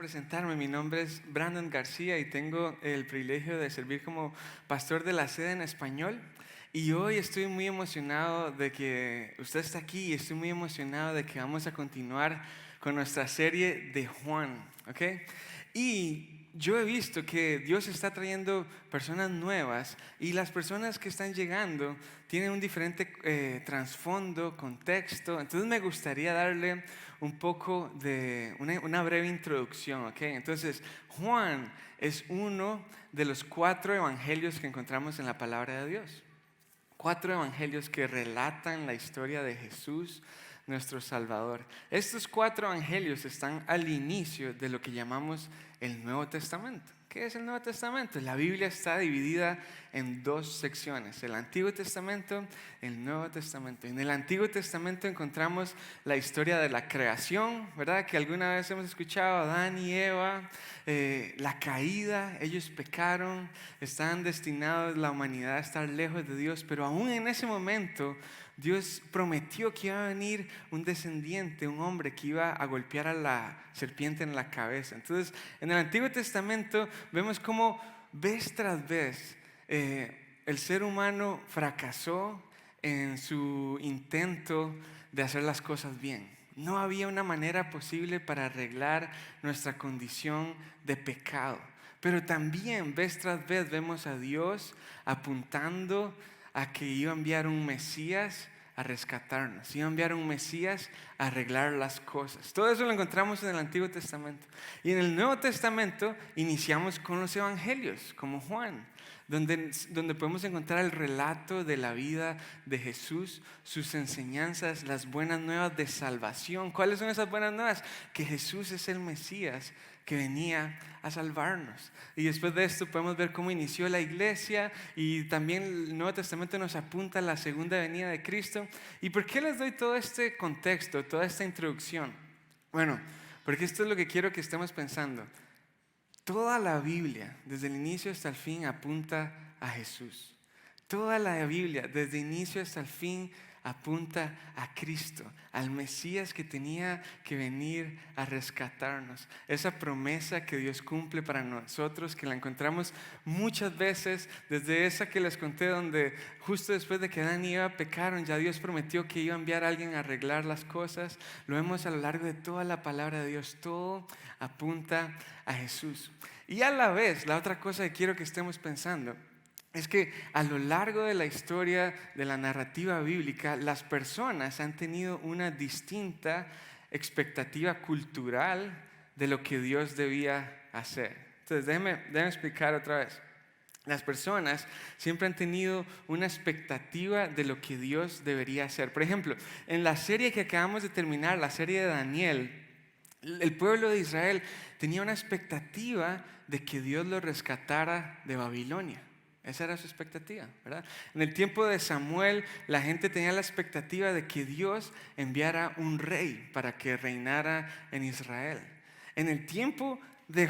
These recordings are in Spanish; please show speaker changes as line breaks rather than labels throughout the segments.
presentarme. Mi nombre es Brandon García y tengo el privilegio de servir como pastor de la sede en español. Y hoy estoy muy emocionado de que usted está aquí y estoy muy emocionado de que vamos a continuar con nuestra serie de Juan, ¿ok? Y yo he visto que Dios está trayendo personas nuevas y las personas que están llegando tienen un diferente trasfondo, contexto. Entonces me gustaría darle un poco de una breve introducción, ¿ok? Entonces, Juan es uno de los 4 evangelios que encontramos en la palabra de Dios. 4 evangelios que relatan la historia de Jesús, nuestro Salvador. Estos 4 evangelios están al inicio de lo que llamamos el Nuevo Testamento. ¿Qué es el Nuevo Testamento? La Biblia está dividida en 2 secciones, el Antiguo Testamento y el Nuevo Testamento. En el Antiguo Testamento encontramos la historia de la creación, ¿verdad? Que alguna vez hemos escuchado, Adán y Eva, la caída, ellos pecaron, estaban destinados la humanidad a estar lejos de Dios, pero aún en ese momento Dios prometió que iba a venir un descendiente, un hombre que iba a golpear a la serpiente en la cabeza. Entonces, en el Antiguo Testamento vemos cómo vez tras vez el ser humano fracasó en su intento de hacer las cosas bien. No había una manera posible para arreglar nuestra condición de pecado. Pero también vez tras vez vemos a Dios apuntando a que iba a enviar un Mesías a rescatarnos, iba a enviar un Mesías a arreglar las cosas. Todo eso lo encontramos en el Antiguo Testamento. Y en el Nuevo Testamento iniciamos con los evangelios, como Juan, donde podemos encontrar el relato de la vida de Jesús, sus enseñanzas, las buenas nuevas de salvación. ¿Cuáles son esas buenas nuevas? Que Jesús es el Mesías que venía a salvarnos. Y después de esto podemos ver cómo inició la iglesia, y también el Nuevo Testamento nos apunta a la segunda venida de Cristo. ¿Y por qué les doy todo este contexto, toda esta introducción? Bueno, porque esto es lo que quiero que estemos pensando. Toda la Biblia, desde el inicio hasta el fin, apunta a Jesús. Toda la Biblia, desde el inicio hasta el fin, apunta a Cristo, al Mesías que tenía que venir a rescatarnos. Esa promesa que Dios cumple para nosotros, que la encontramos muchas veces, desde esa que les conté, donde justo después de que Adán y Eva pecaron, ya Dios prometió que iba a enviar a alguien a arreglar las cosas. Lo vemos a lo largo de toda la palabra de Dios. Todo apunta a Jesús. Y a la vez, la otra cosa que quiero que estemos pensando es que a lo largo de la historia de la narrativa bíblica, las personas han tenido una distinta expectativa cultural de lo que Dios debía hacer. Entonces, déjeme explicar otra vez. Las personas siempre han tenido una expectativa de lo que Dios debería hacer. Por ejemplo, en la serie que acabamos de terminar, la serie de Daniel, el pueblo de Israel tenía una expectativa de que Dios lo rescatara de Babilonia. Esa era su expectativa, ¿verdad? En el tiempo de Samuel, la gente tenía la expectativa de que Dios enviara un rey para que reinara en Israel. En el tiempo de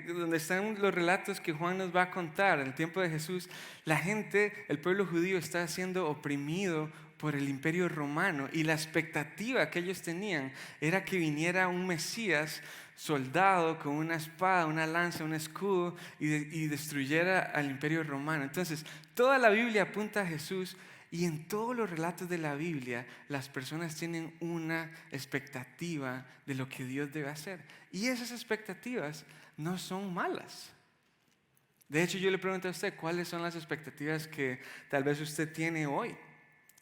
donde están los relatos que Juan nos va a contar, en el tiempo de Jesús, la gente, el pueblo judío, está siendo oprimido por el imperio romano, y la expectativa que ellos tenían era que viniera un Mesías soldado con una espada, una lanza, un escudo, y destruyera al imperio romano. Entonces, toda la Biblia apunta a Jesús, y en todos los relatos de la Biblia las personas tienen una expectativa de lo que Dios debe hacer, y esas expectativas no son malas. De hecho, yo le pregunto a usted, ¿cuáles son las expectativas que tal vez usted tiene hoy?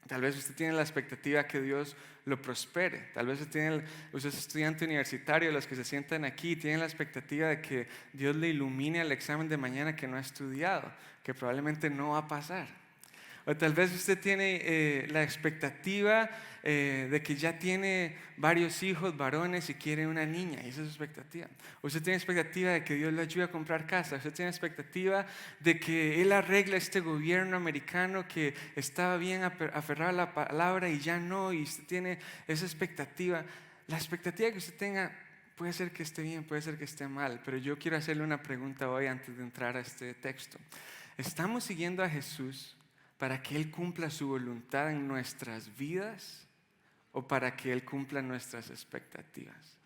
Tal vez usted tiene la expectativa que Dios lo prospere. Tal vez usted es estudiante universitario, los que se sientan aquí tienen la expectativa de que Dios le ilumine al examen de mañana que no ha estudiado, que probablemente no va a pasar. O tal vez usted tiene la expectativa de que ya tiene varios hijos varones y quiere una niña, y esa es su expectativa. Usted tiene expectativa de que Dios le ayude a comprar casa. Usted tiene expectativa de que Él arregle este gobierno americano que estaba bien aferrado a la palabra y ya no, y usted tiene esa expectativa. La expectativa que usted tenga puede ser que esté bien, puede ser que esté mal, pero yo quiero hacerle una pregunta hoy antes de entrar a este texto. ¿Estamos siguiendo a Jesús para que Él cumpla su voluntad en nuestras vidas o para que Él cumpla nuestras expectativas?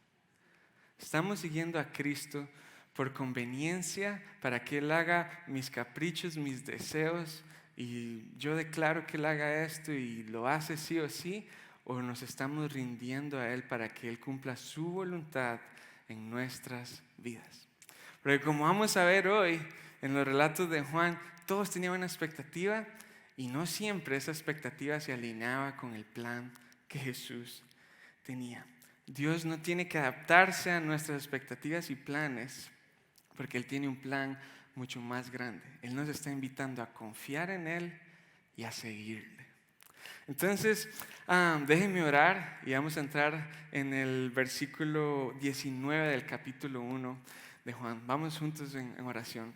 Estamos siguiendo a Cristo por conveniencia, para que Él haga mis caprichos, mis deseos, y yo declaro que Él haga esto y lo hace sí o sí, o nos estamos rindiendo a Él para que Él cumpla su voluntad en nuestras vidas. Porque como vamos a ver hoy en los relatos de Juan, todos tenían una expectativa y no siempre esa expectativa se alineaba con el plan que Jesús tenía. Dios no tiene que adaptarse a nuestras expectativas y planes, porque Él tiene un plan mucho más grande. Él nos está invitando a confiar en Él y a seguirle. Entonces, déjenme orar y vamos a entrar en el versículo 19 del capítulo 1 de Juan. Vamos juntos en oración.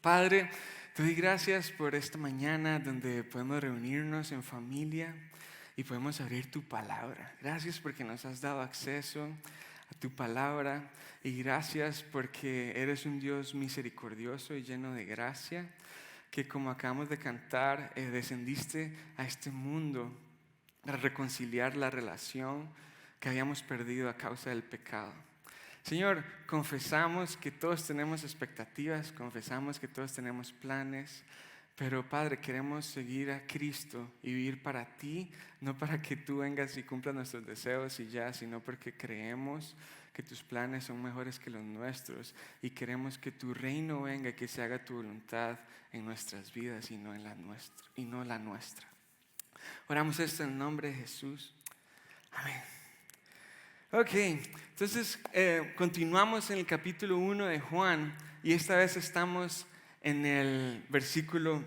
Padre, te doy gracias por esta mañana donde podemos reunirnos en familia y podemos abrir tu palabra. Gracias porque nos has dado acceso a tu palabra y gracias porque eres un Dios misericordioso y lleno de gracia, que como acabamos de cantar, descendiste a este mundo para reconciliar la relación que habíamos perdido a causa del pecado. Señor, confesamos que todos tenemos expectativas, confesamos que todos tenemos planes, pero Padre, queremos seguir a Cristo y vivir para ti, no para que tú vengas y cumplas nuestros deseos y ya, sino porque creemos que tus planes son mejores que los nuestros y queremos que tu reino venga y que se haga tu voluntad en nuestras vidas y no la nuestra. Oramos esto en el nombre de Jesús. Amén. Ok, entonces continuamos en el capítulo 1 de Juan y esta vez estamos en el versículo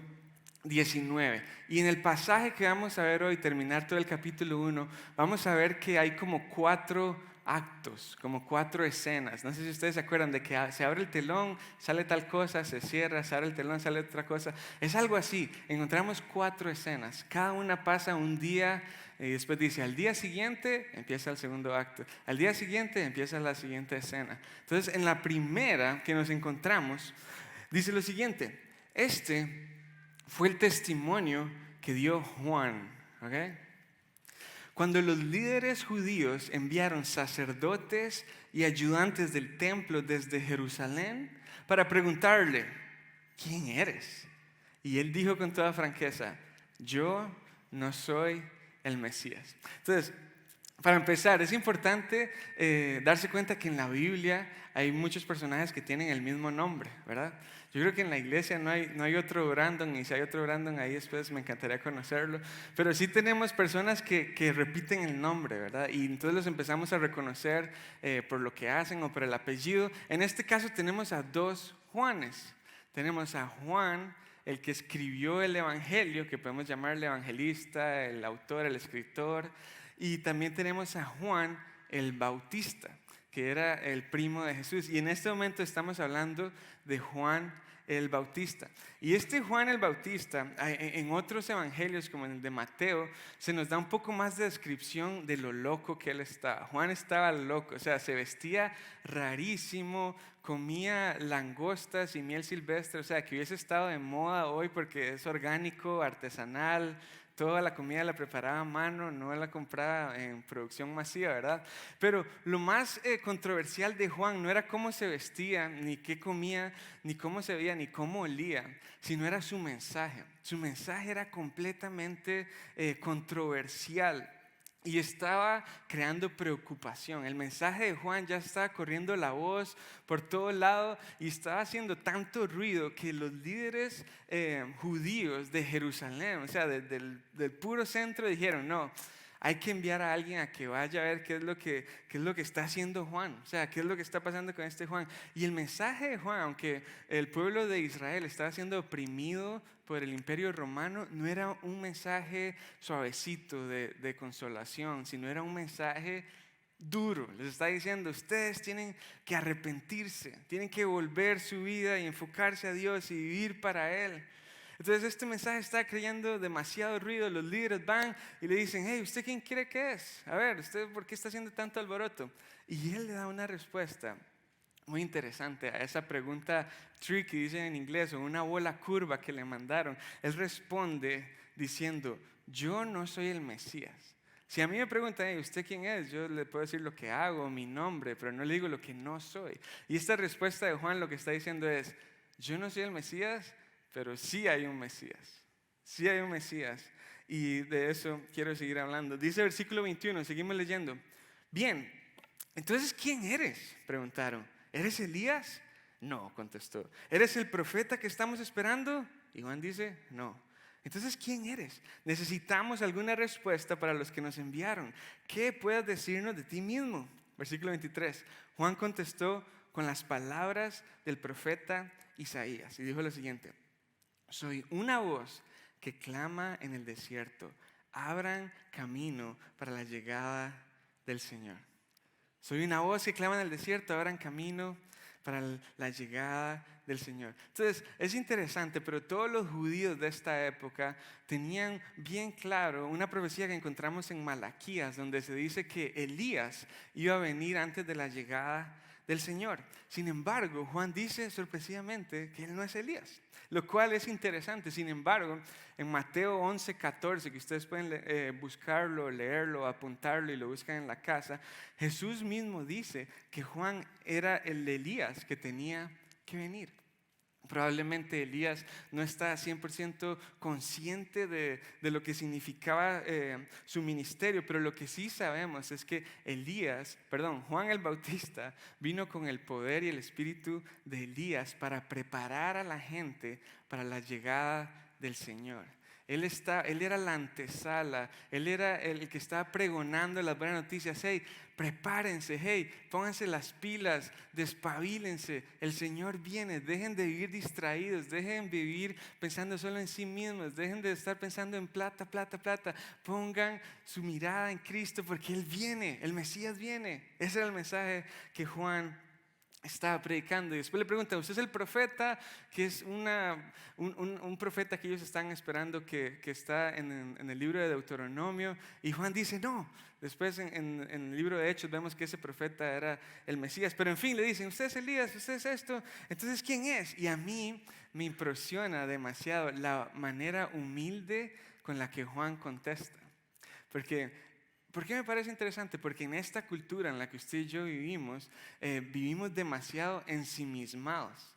19. Y en el pasaje que vamos a ver hoy, terminar todo el capítulo 1, vamos a ver que hay como 4 actos, como 4 escenas. No sé si ustedes se acuerdan de que se abre el telón, sale tal cosa, se cierra, se abre el telón, sale otra cosa. Es algo así, encontramos 4 escenas. Cada una pasa un día y después dice, al día siguiente empieza el segundo acto. Al día siguiente empieza la siguiente escena. Entonces, en la primera que nos encontramos, dice lo siguiente: este fue el testimonio que dio Juan. ¿Okay? Cuando los líderes judíos enviaron sacerdotes y ayudantes del templo desde Jerusalén para preguntarle, ¿quién eres? Y él dijo con toda franqueza, yo no soy el Mesías. Entonces, para empezar, es importante darse cuenta que en la Biblia hay muchos personajes que tienen el mismo nombre, ¿verdad? Yo creo que en la iglesia no hay otro Brandon, y si hay otro Brandon ahí después me encantaría conocerlo, pero sí tenemos personas que repiten el nombre, ¿verdad? Y entonces los empezamos a reconocer por lo que hacen o por el apellido. En este caso tenemos a 2 Juanes. Tenemos a Juan, el que escribió el Evangelio, que podemos llamar el evangelista, el autor, el escritor, y también tenemos a Juan el Bautista, que era el primo de Jesús. Y en este momento estamos hablando de Juan el Bautista. Y este Juan el Bautista, en otros evangelios como en el de Mateo, se nos da un poco más de descripción de lo loco que él estaba. Juan estaba loco, o sea, se vestía rarísimo, comía langostas y miel silvestre, o sea, que hubiese estado de moda hoy porque es orgánico, artesanal. Toda la comida la preparaba a mano, no la compraba en producción masiva, ¿verdad? Pero lo más controversial de Juan no era cómo se vestía, ni qué comía, ni cómo se veía, ni cómo olía, sino era su mensaje. Su mensaje era completamente controversial y estaba creando preocupación. El mensaje de Juan ya estaba corriendo la voz por todo lado y estaba haciendo tanto ruido que los líderes judíos de Jerusalén, o sea, del puro centro, dijeron, no, hay que enviar a alguien a que vaya a ver qué es lo que está haciendo Juan, o sea, qué es lo que está pasando con este Juan. Y el mensaje de Juan, aunque el pueblo de Israel estaba siendo oprimido por el imperio romano, no era un mensaje suavecito de consolación, sino era un mensaje duro. Les está diciendo, ustedes tienen que arrepentirse, tienen que volver su vida y enfocarse a Dios y vivir para Él. Entonces este mensaje está creando demasiado ruido. Los líderes van y le dicen, hey, ¿usted quién cree que es? A ver, ¿usted por qué está haciendo tanto alboroto? Y él le da una respuesta muy interesante a esa pregunta tricky, dicen en inglés, o una bola curva que le mandaron. Él responde diciendo, yo no soy el Mesías. Si a mí me preguntan, "Hey, ¿usted quién es?", yo le puedo decir lo que hago, mi nombre, pero no le digo lo que no soy. Y esta respuesta de Juan lo que está diciendo es, yo no soy el Mesías, pero sí hay un Mesías. Sí hay un Mesías. Y de eso quiero seguir hablando. Dice el versículo 21, seguimos leyendo. Bien, entonces, ¿quién eres?, preguntaron. ¿Eres Elías? No, contestó. ¿Eres el profeta que estamos esperando? Y Juan dice, no. Entonces, ¿quién eres? Necesitamos alguna respuesta para los que nos enviaron. ¿Qué puedes decirnos de ti mismo? Versículo 23. Juan contestó con las palabras del profeta Isaías y dijo lo siguiente. Soy una voz que clama en el desierto. Abran camino para la llegada del Señor. Soy una voz que clama en el desierto, abran camino para la llegada del Señor. Entonces, es interesante, pero todos los judíos de esta época tenían bien claro una profecía que encontramos en Malaquías, donde se dice que Elías iba a venir antes de la llegada del Señor. Sin embargo, Juan dice sorpresivamente que él no es Elías, lo cual es interesante. Sin embargo, en Mateo 11:14, que ustedes pueden buscarlo, leerlo, apuntarlo y lo buscan en la casa, Jesús mismo dice que Juan era el Elías que tenía que venir. Probablemente Elías no está 100% consciente de lo que significaba su ministerio, pero lo que sí sabemos es que Juan el Bautista vino con el poder y el espíritu de Elías para preparar a la gente para la llegada del Señor. Él era la antesala, él era el que estaba pregonando las buenas noticias. Hey, prepárense, hey, pónganse las pilas, despabilense, el Señor viene, dejen de vivir distraídos, dejen de vivir pensando solo en sí mismos, dejen de estar pensando en plata, plata, plata, pongan su mirada en Cristo porque Él viene, el Mesías viene. Ese era el mensaje que Juan estaba predicando y después le preguntan, ¿usted es el profeta? Que es un profeta que ellos están esperando que está en el libro de Deuteronomio, y Juan dice no. Después en el libro de Hechos vemos que ese profeta era el Mesías, pero en fin le dicen, ¿usted es Elías? ¿Usted es esto? Entonces, ¿quién es? Y a mí me impresiona demasiado la manera humilde con la que Juan contesta, ¿por qué me parece interesante? Porque en esta cultura en la que usted y yo vivimos, vivimos demasiado ensimismados.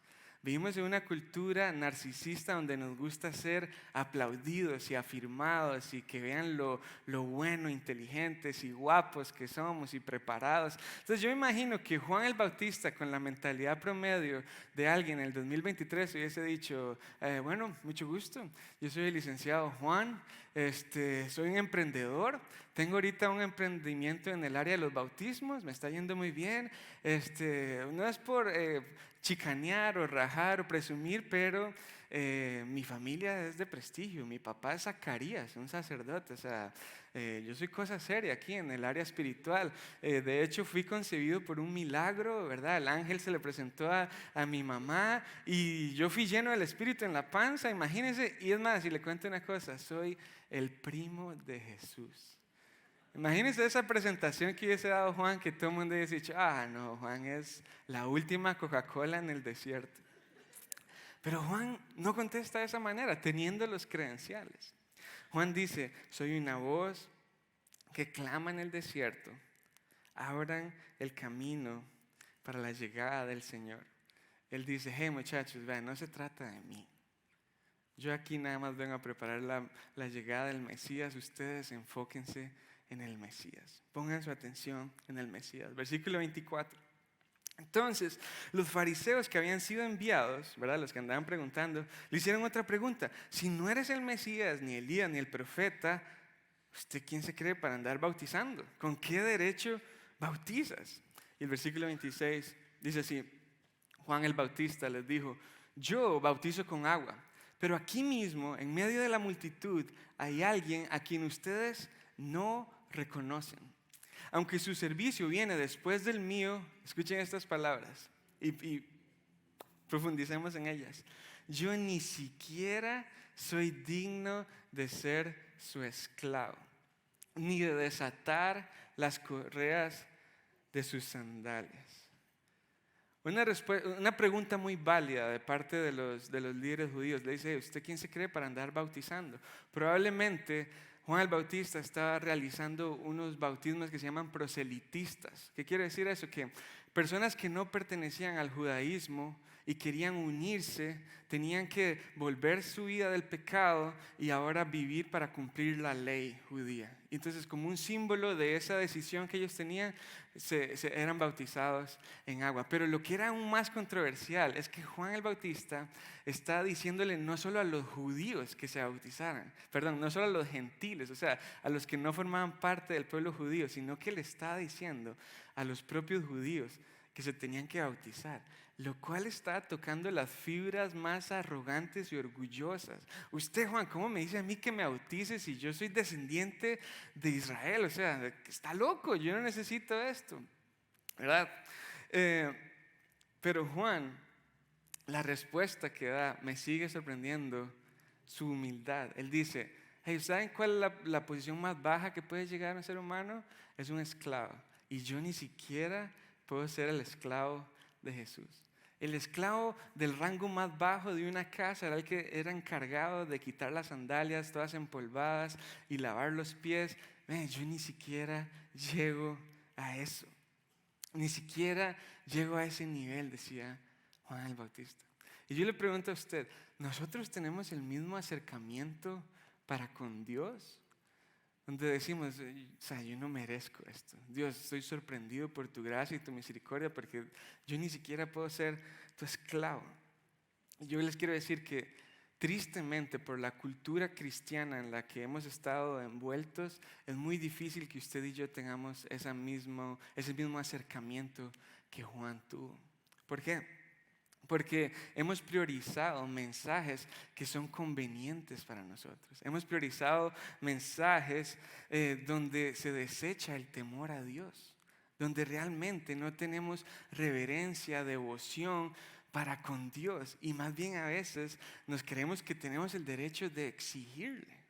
Vivimos en una cultura narcisista donde nos gusta ser aplaudidos y afirmados y que vean lo bueno, inteligentes y guapos que somos y preparados. Entonces yo me imagino que Juan el Bautista, con la mentalidad promedio de alguien en el 2023, hubiese dicho, bueno, mucho gusto, yo soy el licenciado Juan, soy un emprendedor, tengo ahorita un emprendimiento en el área de los bautismos, me está yendo muy bien, no es por chicanear o rajar o presumir, pero mi familia es de prestigio, mi papá es Zacarías, un sacerdote, o sea, yo soy cosa seria aquí en el área espiritual. De hecho, fui concebido por un milagro, ¿verdad? El ángel se le presentó a mi mamá y yo fui lleno del Espíritu en la panza, imagínense. Y es más, si le cuento una cosa, soy el primo de Jesús. Imagínense esa presentación que hubiese dado Juan, que todo el mundo hubiese dicho, no, Juan es la última Coca-Cola en el desierto. Pero Juan no contesta de esa manera, teniendo los credenciales. Juan dice, soy una voz que clama en el desierto, abran el camino para la llegada del Señor. Él dice, hey muchachos, vean, no se trata de mí. Yo aquí nada más vengo a preparar la llegada del Mesías, ustedes enfóquense en el Mesías. Pongan su atención en el Mesías. Versículo 24. Entonces, los fariseos que habían sido enviados, ¿verdad?, los que andaban preguntando, le hicieron otra pregunta. Si no eres el Mesías, ni Elías, ni el profeta, ¿usted quién se cree para andar bautizando? ¿Con qué derecho bautizas? Y el versículo 26 dice así, Juan el Bautista les dijo, yo bautizo con agua, pero aquí mismo, en medio de la multitud, hay alguien a quien ustedes no reconocen. Aunque su servicio viene después del mío, escuchen estas palabras y profundicemos en ellas. Yo ni siquiera soy digno de ser su esclavo, ni de desatar las correas de sus sandalias. Una pregunta muy válida de parte de los líderes judíos. Le dice, ¿usted quién se cree para andar bautizando? Probablemente Juan el Bautista estaba realizando unos bautismos que se llaman proselitistas. ¿Qué quiere decir eso? Que personas que no pertenecían al judaísmo y querían unirse, tenían que volver su vida del pecado y ahora vivir para cumplir la ley judía. Entonces, como un símbolo de esa decisión que ellos tenían, eran bautizados en agua. Pero lo que era aún más controversial es que Juan el Bautista está diciéndole no solo a los judíos que se bautizaran, perdón, no solo a los gentiles, o sea, a los que no formaban parte del pueblo judío, sino que le está diciendo a los propios judíos que se tenían que bautizar, lo cual está tocando las fibras más arrogantes y orgullosas. Usted, Juan, ¿cómo me dice a mí que me bautice si yo soy descendiente de Israel? O sea, está loco, yo no necesito esto, ¿verdad? Pero Juan, la respuesta que da me sigue sorprendiendo, su humildad. Él dice, hey, ¿saben cuál es la posición más baja que puede llegar a un ser humano? Es un esclavo. Y yo ni siquiera puedo ser el esclavo de Jesús. El esclavo del rango más bajo de una casa era el que era encargado de quitar las sandalias todas empolvadas y lavar los pies. Yo ni siquiera llego a eso. Ni siquiera llego a ese nivel, decía Juan el Bautista. Y yo le pregunto a usted, ¿nosotros tenemos el mismo acercamiento para con Dios? Donde decimos, o sea, yo no merezco esto. Dios, estoy sorprendido por tu gracia y tu misericordia porque yo ni siquiera puedo ser tu esclavo. Y yo les quiero decir que tristemente por la cultura cristiana en la que hemos estado envueltos, es muy difícil que usted y yo tengamos ese mismo acercamiento que Juan tuvo. ¿Por qué? Porque hemos priorizado mensajes que son convenientes para nosotros. Hemos priorizado mensajes donde se desecha el temor a Dios, donde realmente no tenemos reverencia, devoción para con Dios. Y más bien a veces nos creemos que tenemos el derecho de exigirle.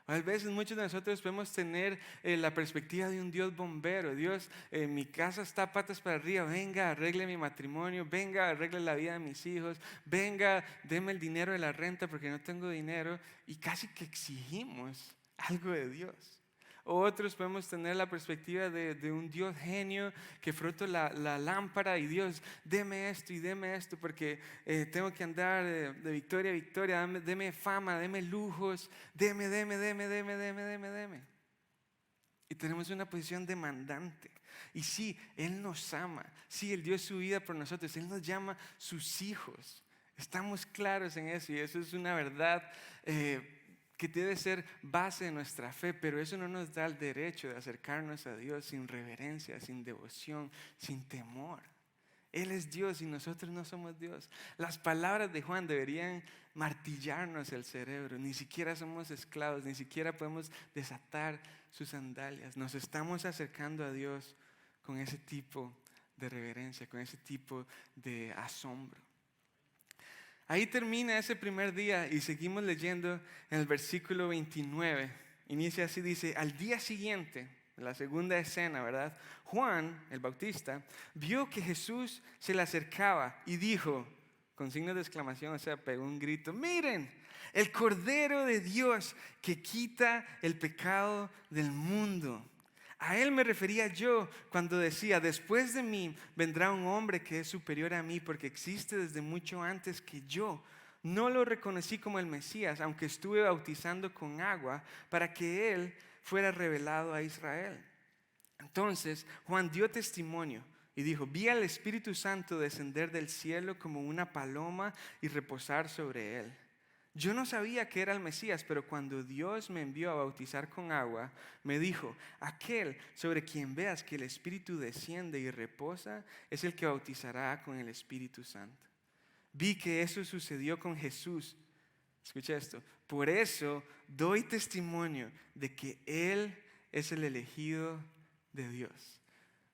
A veces muchos de nosotros podemos tener la perspectiva de un Dios bombero. Dios, mi casa está patas para arriba, venga, arregle mi matrimonio, venga, arregle la vida de mis hijos, venga, deme el dinero de la renta porque no tengo dinero. Y casi que exigimos algo de Dios. O otros podemos tener la perspectiva de un Dios genio que frota la lámpara y Dios, deme esto porque tengo que andar de victoria a victoria, deme fama, deme lujos, deme. Y tenemos una posición demandante. Y sí, Él nos ama, sí, Él dio su vida por nosotros, Él nos llama sus hijos. Estamos claros en eso y eso es una verdad que debe ser base de nuestra fe, pero eso no nos da el derecho de acercarnos a Dios sin reverencia, sin devoción, sin temor. Él es Dios y nosotros no somos Dios. Las palabras de Juan deberían martillarnos el cerebro. Ni siquiera somos esclavos, ni siquiera podemos desatar sus sandalias. Nos estamos acercando a Dios con ese tipo de reverencia, con ese tipo de asombro. Ahí termina ese primer día y seguimos leyendo en el versículo 29. Inicia así, dice, al día siguiente, la segunda escena, ¿verdad? Juan, el Bautista, vio que Jesús se le acercaba y dijo, con signos de exclamación, o sea, pegó un grito, miren, el Cordero de Dios que quita el pecado del mundo. A Él me refería yo cuando decía, después de mí vendrá un hombre que es superior a mí porque existe desde mucho antes que yo. No lo reconocí como el Mesías, aunque estuve bautizando con agua para que Él fuera revelado a Israel. Entonces Juan dio testimonio y dijo, vi al Espíritu Santo descender del cielo como una paloma y reposar sobre Él. Yo no sabía que era el Mesías, pero cuando Dios me envió a bautizar con agua, me dijo, aquel sobre quien veas que el Espíritu desciende y reposa, es el que bautizará con el Espíritu Santo. Vi que eso sucedió con Jesús. Escucha esto. Por eso doy testimonio de que Él es el elegido de Dios.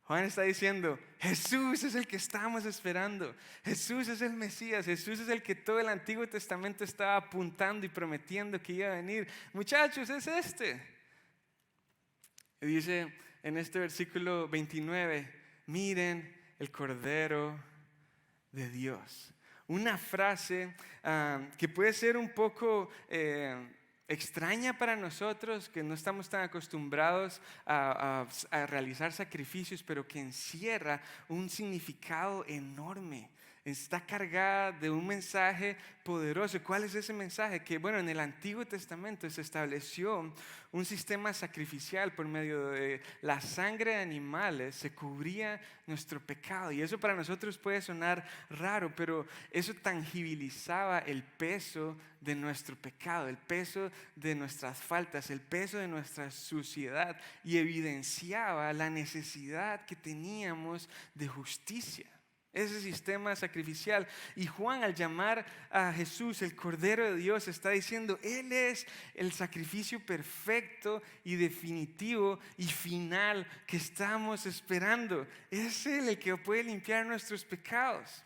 Juan está diciendo, Jesús es el que estamos esperando. Jesús es el Mesías. Jesús es el que todo el Antiguo Testamento estaba apuntando y prometiendo que iba a venir. Muchachos, es este. Y dice en este versículo 29, miren el Cordero de Dios. Una frase que puede ser un poco extraña para nosotros, que no estamos tan acostumbrados a realizar sacrificios, pero que encierra un significado enorme. Está cargada de un mensaje poderoso. ¿Cuál es ese mensaje? Que bueno, en el Antiguo Testamento se estableció un sistema sacrificial por medio de la sangre de animales, se cubría nuestro pecado. Y eso para nosotros puede sonar raro, pero eso tangibilizaba el peso de nuestro pecado, el peso de nuestras faltas, el peso de nuestra suciedad, y evidenciaba la necesidad que teníamos de justicia. Ese sistema sacrificial. Y Juan, al llamar a Jesús el Cordero de Dios, está diciendo: Él es el sacrificio perfecto y definitivo y final que estamos esperando. Es Él el que puede limpiar nuestros pecados.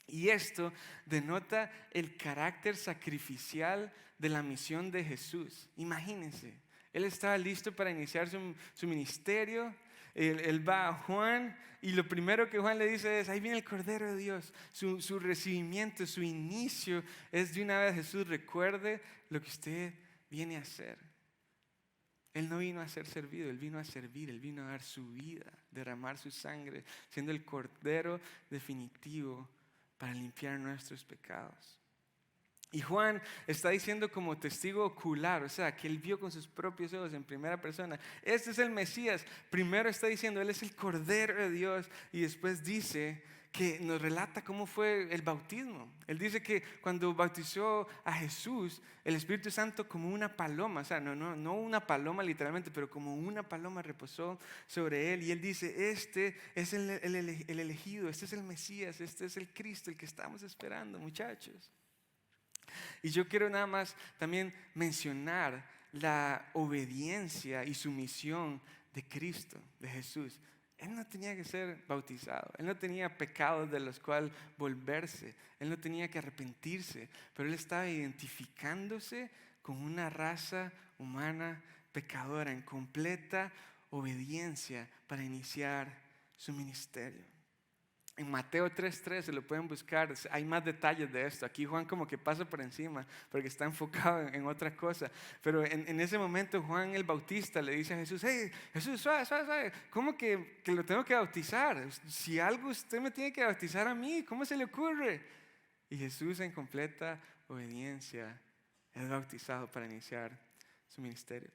Y esto denota el carácter sacrificial de la misión de Jesús. Imagínense, Él estaba listo para iniciar su ministerio. Él va a Juan y lo primero que Juan le dice es: ahí viene el Cordero de Dios. Su recibimiento, su inicio es de una vez: Jesús, recuerde lo que usted viene a hacer. Él no vino a ser servido, Él vino a servir, Él vino a dar su vida, derramar su sangre, siendo el Cordero definitivo para limpiar nuestros pecados. Y Juan está diciendo como testigo ocular, o sea, que él vio con sus propios ojos en primera persona: este es el Mesías. Primero está diciendo: Él es el Cordero de Dios, y después dice que nos relata cómo fue el bautismo. Él dice que cuando bautizó a Jesús, el Espíritu Santo como una paloma, o sea, no una paloma literalmente, pero como una paloma reposó sobre él. Y él dice: este es el elegido, este es el Mesías, este es el Cristo, el que estamos esperando, muchachos. Y yo quiero nada más también mencionar la obediencia y sumisión de Cristo, de Jesús. Él no tenía que ser bautizado, Él no tenía pecados de los cuales volverse, Él no tenía que arrepentirse, pero Él estaba identificándose con una raza humana pecadora en completa obediencia para iniciar su ministerio. En Mateo 3:3 se lo pueden buscar, hay más detalles de esto. Aquí Juan como que pasa por encima porque está enfocado en otra cosa. Pero en ese momento Juan el Bautista le dice a Jesús: hey, Jesús, suave, ¿cómo que lo tengo que bautizar? Si algo usted me tiene que bautizar a mí, ¿cómo se le ocurre? Y Jesús, en completa obediencia, es bautizado para iniciar su ministerio.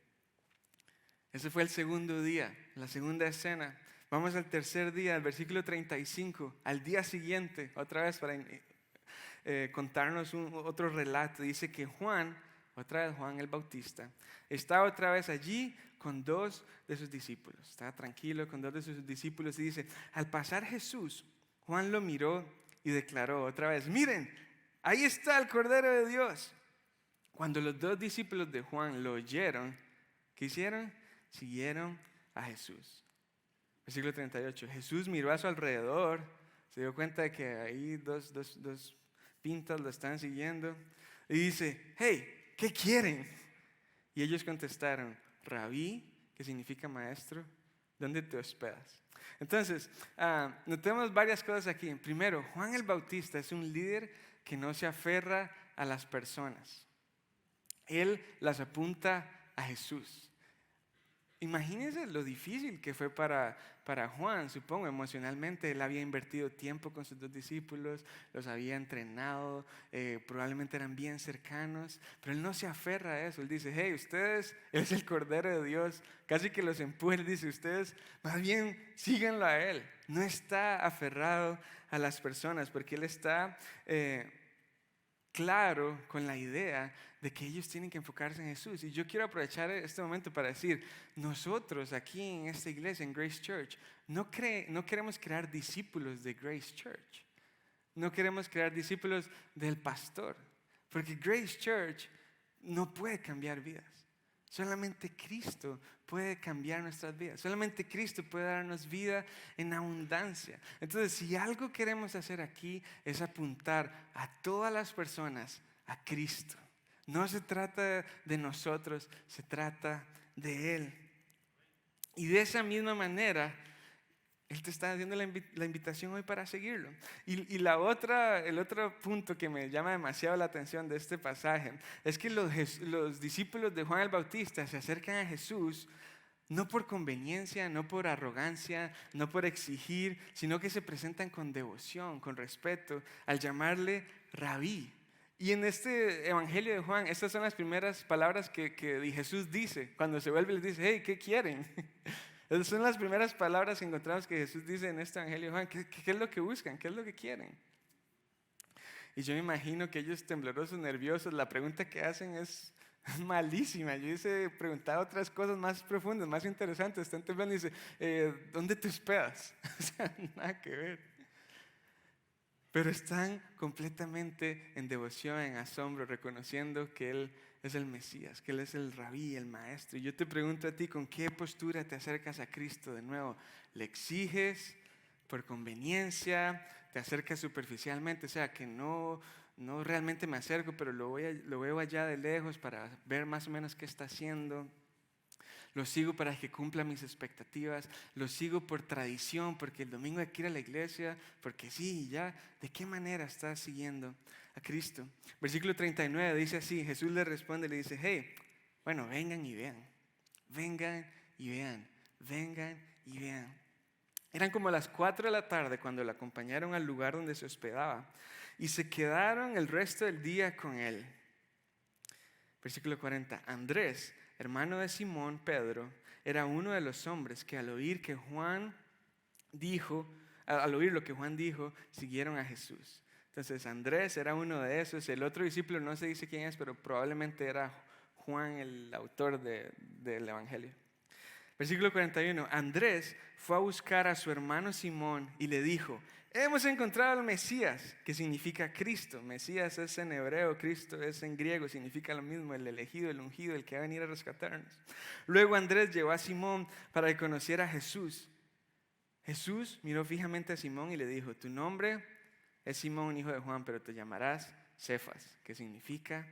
Ese fue el segundo día, la segunda escena. Vamos al tercer día, al versículo 35, al día siguiente, otra vez para contarnos otro relato. Dice que Juan, otra vez Juan el Bautista, estaba otra vez allí con dos de sus discípulos. Estaba tranquilo con dos de sus discípulos y dice: al pasar Jesús, Juan lo miró y declaró otra vez: miren, ahí está el Cordero de Dios. Cuando los dos discípulos de Juan lo oyeron, ¿qué hicieron? Siguieron a Jesús. Versículo 38. Jesús miró a su alrededor, se dio cuenta de que ahí dos pintas lo están siguiendo, y dice: hey, ¿qué quieren? Y ellos contestaron: Rabí, que significa maestro, ¿dónde te hospedas? Entonces, notemos varias cosas aquí. Primero, Juan el Bautista es un líder que no se aferra a las personas. Él las apunta a Jesús. Imagínense lo difícil que fue para Juan, supongo, emocionalmente. Él había invertido tiempo con sus dos discípulos, los había entrenado, probablemente eran bien cercanos, pero él no se aferra a eso. Él dice: hey, ustedes, Él es el Cordero de Dios, casi que los empuja. Él dice: ustedes más bien síganlo a Él. No está aferrado a las personas, porque Él está claro con la idea de que ellos tienen que enfocarse en Jesús. Y yo quiero aprovechar este momento para decir: nosotros aquí en esta iglesia, en Grace Church, no queremos crear discípulos de Grace Church. No queremos crear discípulos del pastor, porque Grace Church no puede cambiar vidas. Solamente Cristo puede cambiar nuestras vidas. Solamente Cristo puede darnos vida en abundancia. Entonces, si algo queremos hacer aquí es apuntar a todas las personas a Cristo. No se trata de nosotros, se trata de Él. Y de esa misma manera, Él te está haciendo la invitación hoy para seguirlo. Y el otro punto que me llama demasiado la atención de este pasaje es que los discípulos de Juan el Bautista se acercan a Jesús no por conveniencia, no por arrogancia, no por exigir, sino que se presentan con devoción, con respeto, al llamarle Rabí. Y en este Evangelio de Juan, estas son las primeras palabras que Jesús dice. Cuando se vuelve, les dice: hey, ¿qué quieren? Esas son las primeras palabras que encontramos que Jesús dice en este Evangelio de Juan. ¿Qué es lo que buscan? ¿Qué es lo que quieren? Y yo me imagino que ellos, temblorosos, nerviosos, la pregunta que hacen es malísima. Yo hubiese preguntado otras cosas más profundas, más interesantes. Están temblando y dice: ¿dónde te hospedas? O sea, nada que ver. Pero están completamente en devoción, en asombro, reconociendo que Él es el Mesías, que Él es el Rabí, el Maestro. Y yo te pregunto a ti, ¿con qué postura te acercas a Cristo de nuevo? ¿Le exiges por conveniencia? ¿Te acercas superficialmente? O sea, que no realmente me acerco, pero lo veo allá de lejos para ver más o menos qué está haciendo. Lo sigo para que cumpla mis expectativas. Lo sigo por tradición, porque el domingo hay que ir a la iglesia, porque sí, ya. ¿De qué manera estás siguiendo a Cristo? Versículo 39 dice así: Jesús le responde, le dice: hey, bueno, vengan y vean. Vengan y vean. Vengan y vean. Eran como las 4 de la tarde cuando le acompañaron al lugar donde se hospedaba y se quedaron el resto del día con él. Versículo 40. Andrés, hermano de Simón Pedro, era uno de los hombres que al oír lo que Juan dijo, siguieron a Jesús. Entonces Andrés era uno de esos. El otro discípulo no se dice quién es, pero probablemente era Juan, el autor del Evangelio. Versículo 41. Andrés fue a buscar a su hermano Simón y le dijo: hemos encontrado al Mesías, que significa Cristo. Mesías es en hebreo, Cristo es en griego, significa lo mismo: el elegido, el ungido, el que va a venir a rescatarnos. Luego Andrés llevó a Simón para que conociera a Jesús. Jesús miró fijamente a Simón y le dijo: tu nombre es Simón, hijo de Juan, pero te llamarás Cefas, que significa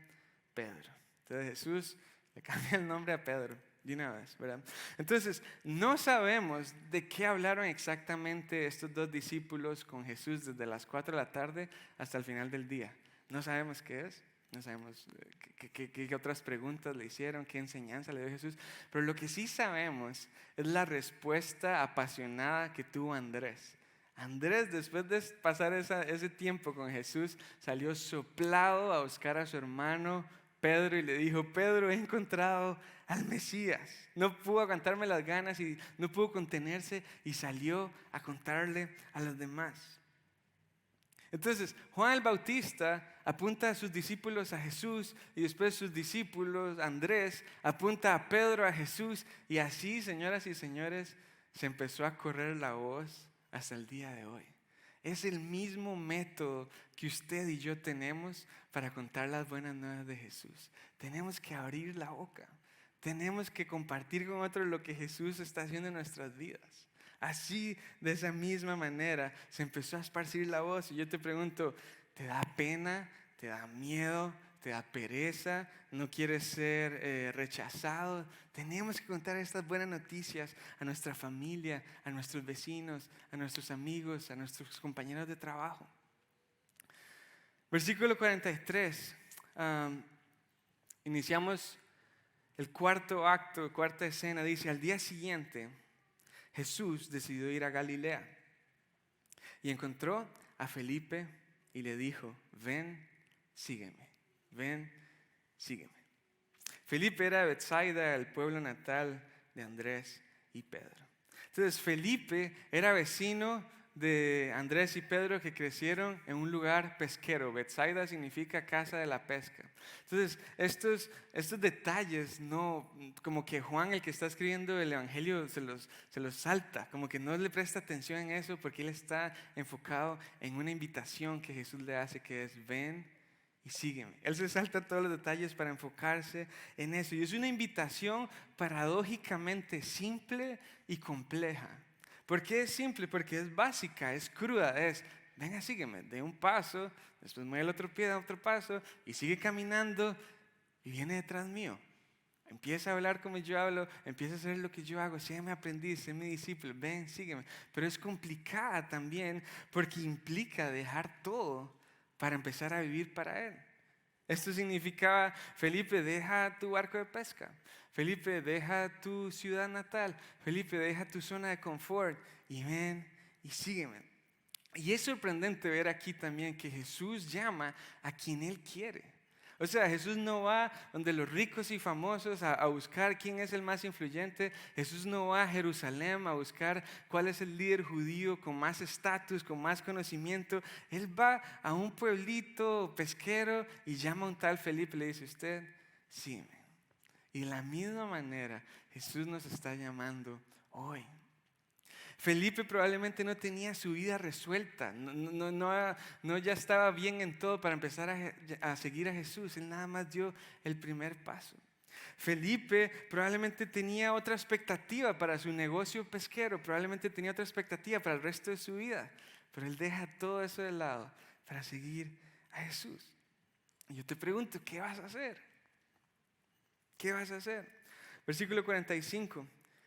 Pedro. Entonces Jesús le cambia el nombre a Pedro de una vez, ¿verdad? Entonces, no sabemos de qué hablaron exactamente estos dos discípulos con Jesús desde las 4 de la tarde hasta el final del día. No sabemos qué es, no sabemos qué otras preguntas le hicieron, qué enseñanza le dio Jesús, pero lo que sí sabemos es la respuesta apasionada que tuvo Andrés. Andrés, después de pasar ese tiempo con Jesús, salió soplado a buscar a su hermano Pedro y le dijo: Pedro, he encontrado al Mesías. No pudo aguantarme las ganas y no pudo contenerse y salió a contarle a los demás. Entonces, Juan el Bautista apunta a sus discípulos a Jesús y después sus discípulos, Andrés, apunta a Pedro a Jesús, y así, señoras y señores, se empezó a correr la voz hasta el día de hoy. Es el mismo método que usted y yo tenemos para contar las buenas nuevas de Jesús. Tenemos que abrir la boca. Tenemos que compartir con otros lo que Jesús está haciendo en nuestras vidas. Así, de esa misma manera, se empezó a esparcir la voz. Y yo te pregunto, ¿te da pena? ¿Te da miedo? ¿Te da pereza? ¿No quieres ser rechazado? Tenemos que contar estas buenas noticias a nuestra familia, a nuestros vecinos, a nuestros amigos, a nuestros compañeros de trabajo. Versículo 43. Iniciamos el cuarto acto, cuarta escena. Dice: al día siguiente, Jesús decidió ir a Galilea y encontró a Felipe y le dijo: ven, sígueme. Ven, sígueme. Felipe era de Betsaida, el pueblo natal de Andrés y Pedro. Entonces, Felipe era vecino de Andrés y Pedro, que crecieron en un lugar pesquero. Betsaida significa casa de la pesca. Entonces, estos detalles, no, como que Juan, el que está escribiendo el Evangelio, se los salta, como que no le presta atención en eso, porque él está enfocado en una invitación que Jesús le hace, que es: ven y sígueme. Él se salta todos los detalles para enfocarse en eso. Y es una invitación paradójicamente simple y compleja. ¿Por qué es simple? Porque es básica, es cruda, es: venga, sígueme, dé un paso, después mueve el otro pie, da otro paso y sigue caminando y viene detrás mío. Empieza a hablar como yo hablo, empieza a hacer lo que yo hago, sé mi aprendiz, sé mi discípulo, ven, sígueme. Pero es complicada también porque implica dejar todo para empezar a vivir para Él. Esto significaba, Felipe, deja tu barco de pesca. Felipe, deja tu ciudad natal. Felipe, deja tu zona de confort y ven y sígueme. Y es sorprendente ver aquí también que Jesús llama a quien Él quiere. O sea, Jesús no va donde los ricos y famosos a buscar quién es el más influyente. Jesús no va a Jerusalén a buscar cuál es el líder judío con más estatus, con más conocimiento. Él va a un pueblito pesquero y llama a un tal Felipe y le dice, usted, sígueme. Y de la misma manera Jesús nos está llamando hoy. Felipe probablemente no tenía su vida resuelta, no ya estaba bien en todo para empezar a seguir a Jesús. Él nada más dio el primer paso. Felipe probablemente tenía otra expectativa para su negocio pesquero, probablemente tenía otra expectativa para el resto de su vida, pero él deja todo eso de lado para seguir a Jesús. Y yo te pregunto, ¿qué vas a hacer? ¿Qué vas a hacer? Versículo 45.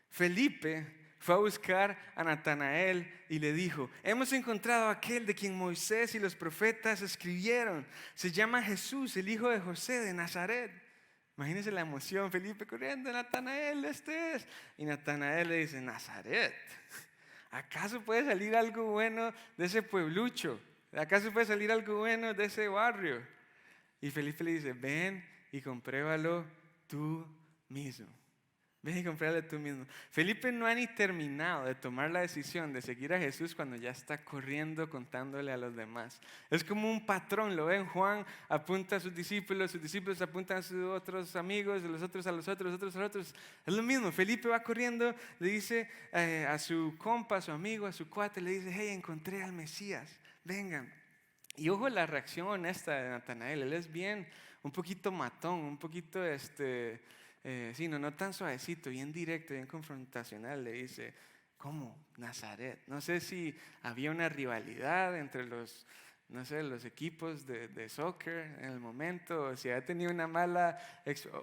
Felipe fue a buscar a Natanael y le dijo, hemos encontrado a aquel de quien Moisés y los profetas escribieron. Se llama Jesús, el hijo de José de Nazaret. Imagínense la emoción, Felipe corriendo, Natanael, este es. Y Natanael le dice, Nazaret, ¿acaso puede salir algo bueno de ese pueblucho? ¿Acaso puede salir algo bueno de ese barrio? Y Felipe le dice, ven y compruébalo tú mismo. Ven y compruébalo tú mismo. Felipe no ha ni terminado de tomar la decisión de seguir a Jesús cuando ya está corriendo contándole a los demás. Es como un patrón, lo ven, Juan apunta a sus discípulos apuntan a sus otros amigos, los otros a los otros, los otros a los otros. Es lo mismo, Felipe va corriendo, le dice a su compa, a su amigo, a su cuate, le dice, hey, encontré al Mesías, vengan. Y ojo la reacción honesta de Natanael, él es bien, un poquito matón, un poquito sí, no tan suavecito, bien directo, bien confrontacional, le dice, ¿cómo? Nazaret. No sé si había una rivalidad entre los equipos de soccer en el momento, o si había tenido una mala,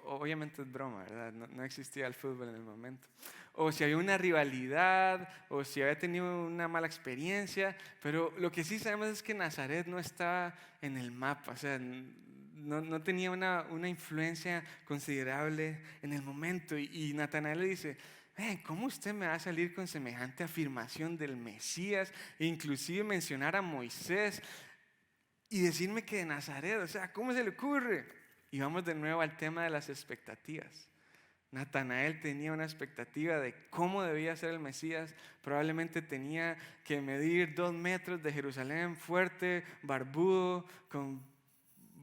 obviamente es broma, ¿verdad? No existía el fútbol en el momento. O si había una rivalidad, o si había tenido una mala experiencia, pero lo que sí sabemos es que Nazaret no estaba en el mapa, o sea, no tenía una influencia considerable en el momento. Y Natanael le dice, ¿cómo usted me va a salir con semejante afirmación del Mesías e inclusive mencionar a Moisés y decirme que de Nazaret? O sea, ¿cómo se le ocurre? Y vamos de nuevo al tema de las expectativas. Natanael tenía una expectativa de cómo debía ser el Mesías. Probablemente tenía que medir 2 metros de Jerusalén, fuerte, barbudo,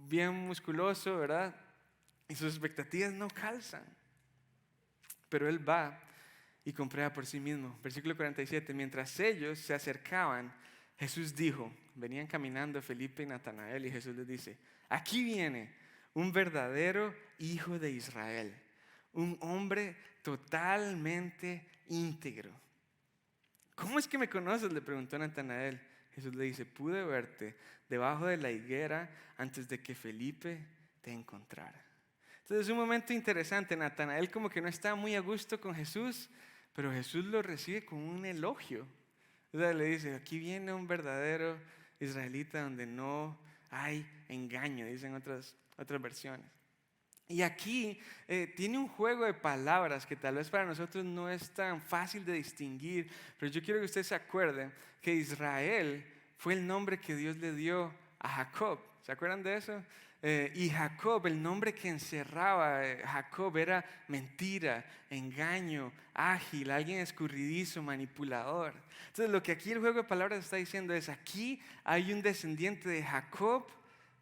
bien musculoso, ¿verdad? Y sus expectativas no calzan. Pero él va y comprueba por sí mismo. Versículo 47, mientras ellos se acercaban, Jesús dijo, venían caminando Felipe y Natanael, y Jesús les dice, aquí viene un verdadero hijo de Israel, un hombre totalmente íntegro. ¿Cómo es que me conoces?, le preguntó Natanael. Jesús le dice, pude verte debajo de la higuera antes de que Felipe te encontrara. Entonces es un momento interesante. Natanael como que no está muy a gusto con Jesús, pero Jesús lo recibe con un elogio. O sea, le dice, aquí viene un verdadero israelita donde no hay engaño, dicen otras versiones. Y aquí tiene un juego de palabras que tal vez para nosotros no es tan fácil de distinguir, pero yo quiero que usted se acuerde que Israel fue el nombre que Dios le dio a Jacob. ¿Se acuerdan de eso? Y Jacob, el nombre que encerraba Jacob era mentira, engaño, ágil, alguien escurridizo, manipulador. Entonces lo que aquí el juego de palabras está diciendo es, aquí hay un descendiente de Jacob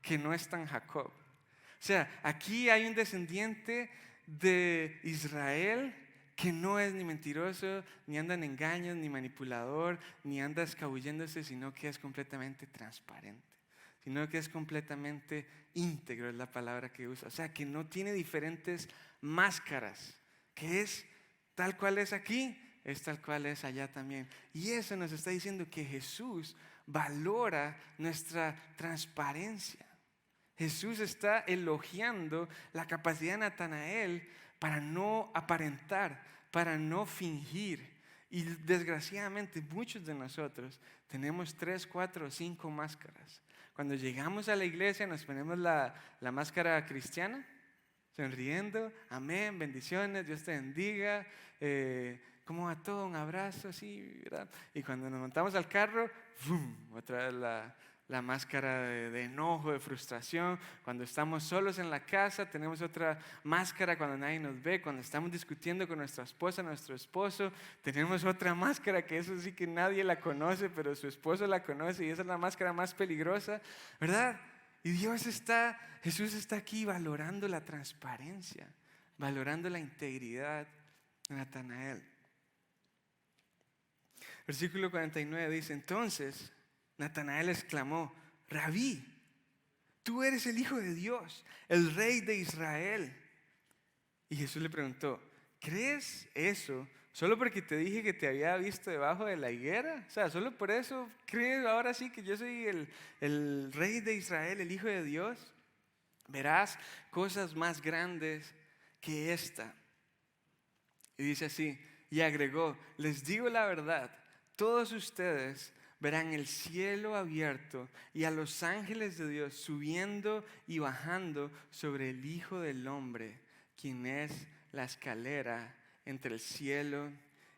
que no es tan Jacob. O sea, aquí hay un descendiente de Israel que no es ni mentiroso, ni anda en engaños, ni manipulador, ni anda escabulléndose, sino que es completamente transparente, sino que es completamente íntegro, es la palabra que usa. O sea, que no tiene diferentes máscaras, que es tal cual es aquí, es tal cual es allá también. Y eso nos está diciendo que Jesús valora nuestra transparencia. Jesús está elogiando la capacidad de Natanael para no aparentar, para no fingir. Y desgraciadamente muchos de nosotros tenemos 3, 4 o 5 máscaras. Cuando llegamos a la iglesia nos ponemos la máscara cristiana, sonriendo, amén, bendiciones, Dios te bendiga, ¿cómo va todo? Un abrazo, así, ¿verdad? Y cuando nos montamos al carro, ¡fum!, otra vez la máscara de enojo, de frustración. Cuando estamos solos en la casa, tenemos otra máscara cuando nadie nos ve. Cuando estamos discutiendo con nuestra esposa, nuestro esposo, tenemos otra máscara que eso sí que nadie la conoce, pero su esposo la conoce y esa es la máscara más peligrosa, ¿verdad? Y Jesús está aquí valorando la transparencia, valorando la integridad de Natanael. Versículo 49 dice, entonces Natanael exclamó, Rabí, tú eres el Hijo de Dios, el Rey de Israel. Y Jesús le preguntó, ¿crees eso solo porque te dije que te había visto debajo de la higuera? O sea, ¿solo por eso crees ahora sí que yo soy el Rey de Israel, el Hijo de Dios? Verás cosas más grandes que esta. Y dice así, y agregó, les digo la verdad, todos ustedes verán el cielo abierto y a los ángeles de Dios subiendo y bajando sobre el Hijo del Hombre, quien es la escalera entre el cielo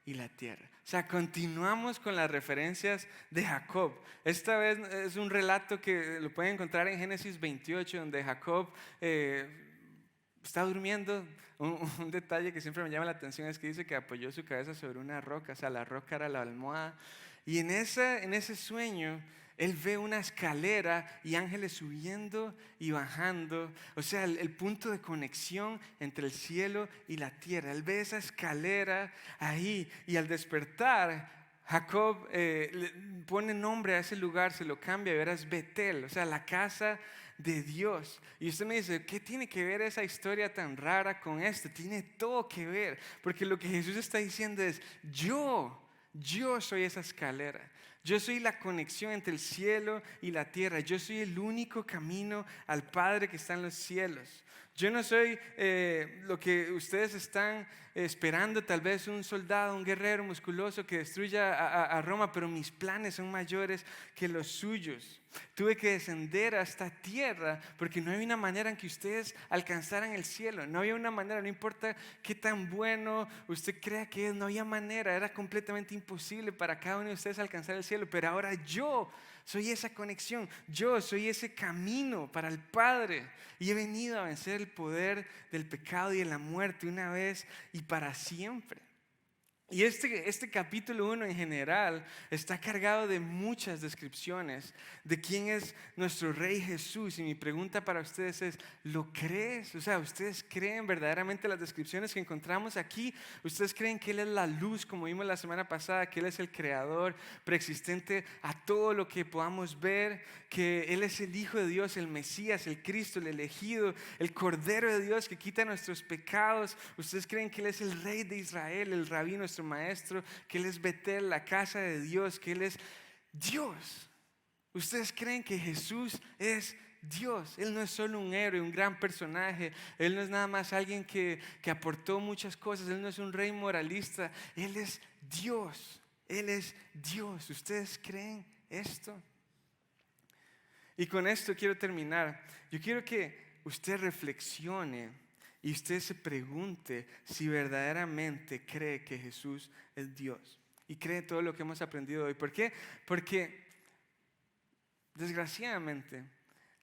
y la tierra. O sea, continuamos con las referencias de Jacob. Esta vez es un relato que lo pueden encontrar en Génesis 28, donde Jacob está durmiendo. Un detalle que siempre me llama la atención es que dice que apoyó su cabeza sobre una roca, o sea, la roca era la almohada. Y en ese sueño, él ve una escalera y ángeles subiendo y bajando. O sea, el punto de conexión entre el cielo y la tierra. Él ve esa escalera ahí y al despertar, Jacob le pone nombre a ese lugar, se lo cambia, verás Betel, o sea, la casa de Dios. Y usted me dice, ¿qué tiene que ver esa historia tan rara con esto? Tiene todo que ver, porque lo que Jesús está diciendo es, yo soy esa escalera. Yo soy la conexión entre el cielo y la tierra. Yo soy el único camino al Padre que está en los cielos. Yo no soy lo que ustedes están esperando, tal vez un soldado, un guerrero musculoso que destruya a Roma, pero mis planes son mayores que los suyos. Tuve que descender a esta tierra porque no había una manera en que ustedes alcanzaran el cielo. No había una manera, no importa qué tan bueno usted crea que es, no había manera. Era completamente imposible para cada uno de ustedes alcanzar el cielo. Pero ahora yo soy esa conexión, yo soy ese camino para el Padre. Y he venido a vencer el poder del pecado y de la muerte una vez y para siempre. Y este capítulo 1 en general está cargado de muchas descripciones de quién es nuestro Rey Jesús. Y mi pregunta para ustedes es, ¿lo crees? O sea, ¿ustedes creen verdaderamente las descripciones que encontramos aquí? ¿Ustedes creen que Él es la luz, como vimos la semana pasada, que Él es el creador preexistente a todo lo que podamos ver, que Él es el Hijo de Dios, el Mesías, el Cristo, el elegido, el Cordero de Dios que quita nuestros pecados? ¿Ustedes creen que Él es el Rey de Israel, el Rabí, nuestro Maestro, que Él es Betel, la casa de Dios, que Él es Dios? ¿Ustedes creen que Jesús es Dios? Él no es solo un héroe, un gran personaje. Él no es nada más alguien que aportó muchas cosas. Él no es un rey moralista. Él es Dios. Él es Dios. ¿Ustedes creen esto? Y con esto quiero terminar. Yo quiero que usted reflexione y usted se pregunte si verdaderamente cree que Jesús es Dios y cree todo lo que hemos aprendido hoy. ¿Por qué? Porque desgraciadamente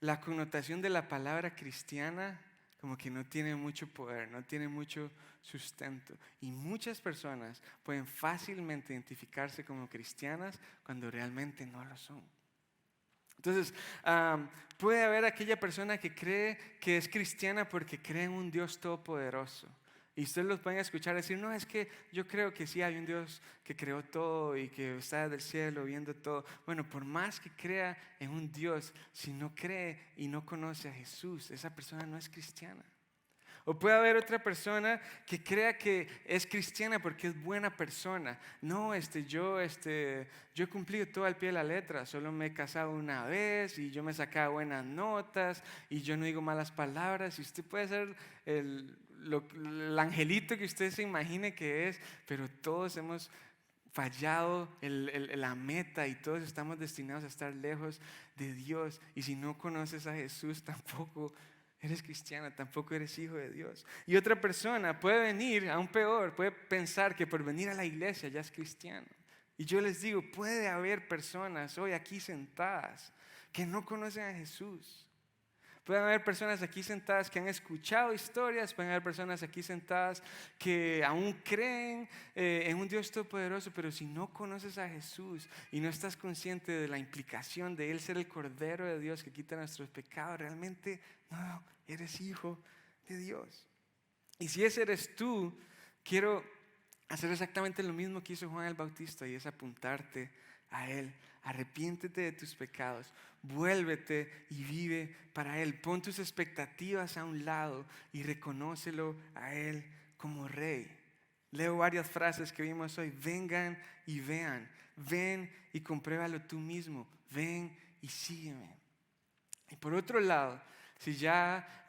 la connotación de la palabra cristiana como que no tiene mucho poder, no tiene mucho sustento. Y muchas personas pueden fácilmente identificarse como cristianas cuando realmente no lo son. Entonces, puede haber aquella persona que cree que es cristiana porque cree en un Dios todopoderoso. Y ustedes los pueden escuchar decir, no, es que yo creo que sí hay un Dios que creó todo y que está del cielo viendo todo. Bueno, por más que crea en un Dios, si no cree y no conoce a Jesús, esa persona no es cristiana. O puede haber otra persona que crea que es cristiana porque es buena persona. No, yo he cumplido todo al pie de la letra. Solo me he casado una vez y yo me he sacado buenas notas y yo no digo malas palabras. Y usted puede ser el angelito que usted se imagine que es, pero todos hemos fallado la meta y todos estamos destinados a estar lejos de Dios. Y si no conoces a Jesús, tampoco eres cristiano, tampoco eres hijo de Dios. Y otra persona puede venir, aún peor, puede pensar que por venir a la iglesia ya es cristiano. Y yo les digo, puede haber personas hoy aquí sentadas que no conocen a Jesús. Pueden haber personas aquí sentadas que han escuchado historias, pueden haber personas aquí sentadas que aún creen en un Dios todopoderoso, pero si no conoces a Jesús y no estás consciente de la implicación de Él ser el Cordero de Dios que quita nuestros pecados, realmente no eres hijo de Dios. Y si ese eres tú, quiero hacer exactamente lo mismo que hizo Juan el Bautista, y es apuntarte a Él. Arrepiéntete de tus pecados, vuélvete y vive para Él. Pon tus expectativas a un lado y reconócelo a Él como Rey. Leo varias frases que vimos hoy. Vengan y vean, ven y compruébalo tú mismo, ven y sígueme. Y por otro lado, si ya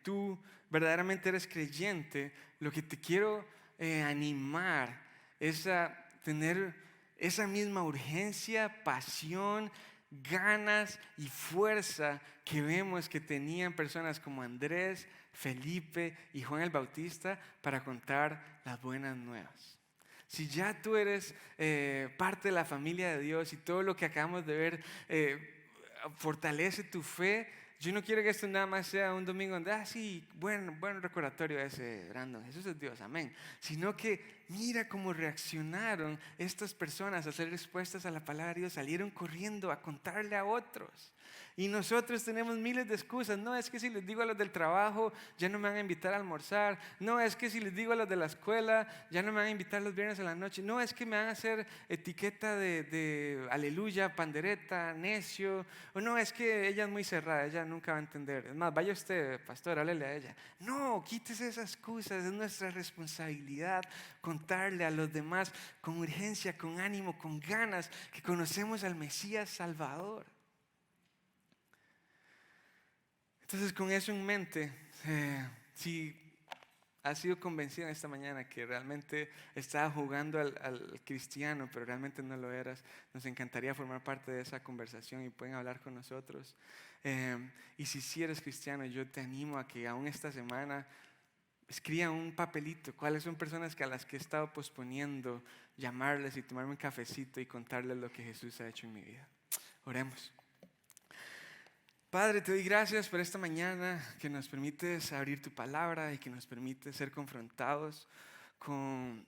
tú verdaderamente eres creyente, lo que te quiero animar es a tener esa misma urgencia, pasión, ganas y fuerza que vemos que tenían personas como Andrés, Felipe y Juan el Bautista para contar las buenas nuevas. Si ya tú eres parte de la familia de Dios y todo lo que acabamos de ver fortalece tu fe, yo no quiero que esto nada más sea un domingo donde, sí, buen recordatorio ese, Brandon, Jesús es Dios, amén. Sino que mira cómo reaccionaron estas personas al ser expuestas a la palabra de Dios, salieron corriendo a contarle a otros. Y nosotros tenemos miles de excusas. No es que si les digo a los del trabajo, ya no me van a invitar a almorzar. No es que si les digo a los de la escuela, ya no me van a invitar los viernes a la noche. No es que me van a hacer etiqueta de aleluya, pandereta, necio. O no, es que ella es muy cerrada, ella nunca va a entender. Es más, vaya usted, pastor, háblele a ella. No, quítese esas excusas, es nuestra responsabilidad contarle a los demás con urgencia, con ánimo, con ganas, que conocemos al Mesías Salvador. Entonces, con eso en mente, si has sido convencido esta mañana que realmente estaba jugando al cristiano, pero realmente no lo eras, nos encantaría formar parte de esa conversación y pueden hablar con nosotros. Y si sí eres cristiano, yo te animo a que aún esta semana escriba un papelito. ¿Cuáles son personas a las que he estado posponiendo llamarles y tomarme un cafecito y contarles lo que Jesús ha hecho en mi vida? Oremos. Padre, te doy gracias por esta mañana que nos permites abrir tu palabra y que nos permites ser confrontados con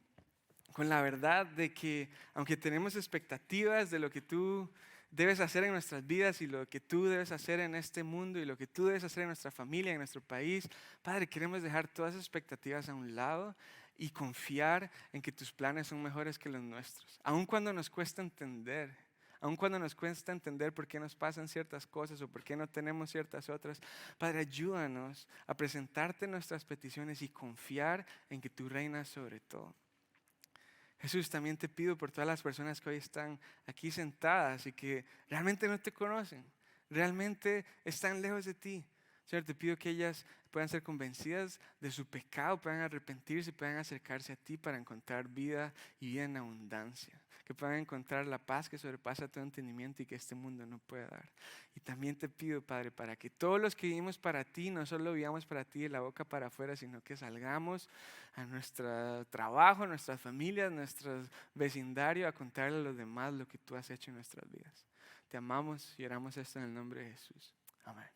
la verdad de que aunque tenemos expectativas de lo que tú debes hacer en nuestras vidas y lo que tú debes hacer en este mundo y lo que tú debes hacer en nuestra familia, en nuestro país, Padre, queremos dejar todas esas expectativas a un lado y confiar en que tus planes son mejores que los nuestros, aun cuando nos cuesta entender. Aun cuando nos cuesta entender por qué nos pasan ciertas cosas o por qué no tenemos ciertas otras, Padre, ayúdanos a presentarte nuestras peticiones y confiar en que tú reinas sobre todo. Jesús, también te pido por todas las personas que hoy están aquí sentadas y que realmente no te conocen, realmente están lejos de ti. Señor, te pido que ellas puedan ser convencidas de su pecado, puedan arrepentirse, puedan acercarse a ti para encontrar vida y vida en abundancia. Que puedan encontrar la paz que sobrepasa todo entendimiento y que este mundo no puede dar. Y también te pido, Padre, para que todos los que vivimos para ti, no solo vivamos para ti de la boca para afuera, sino que salgamos a nuestro trabajo, a nuestras familias, a nuestro vecindario, a contarle a los demás lo que tú has hecho en nuestras vidas. Te amamos y oramos esto en el nombre de Jesús. Amén.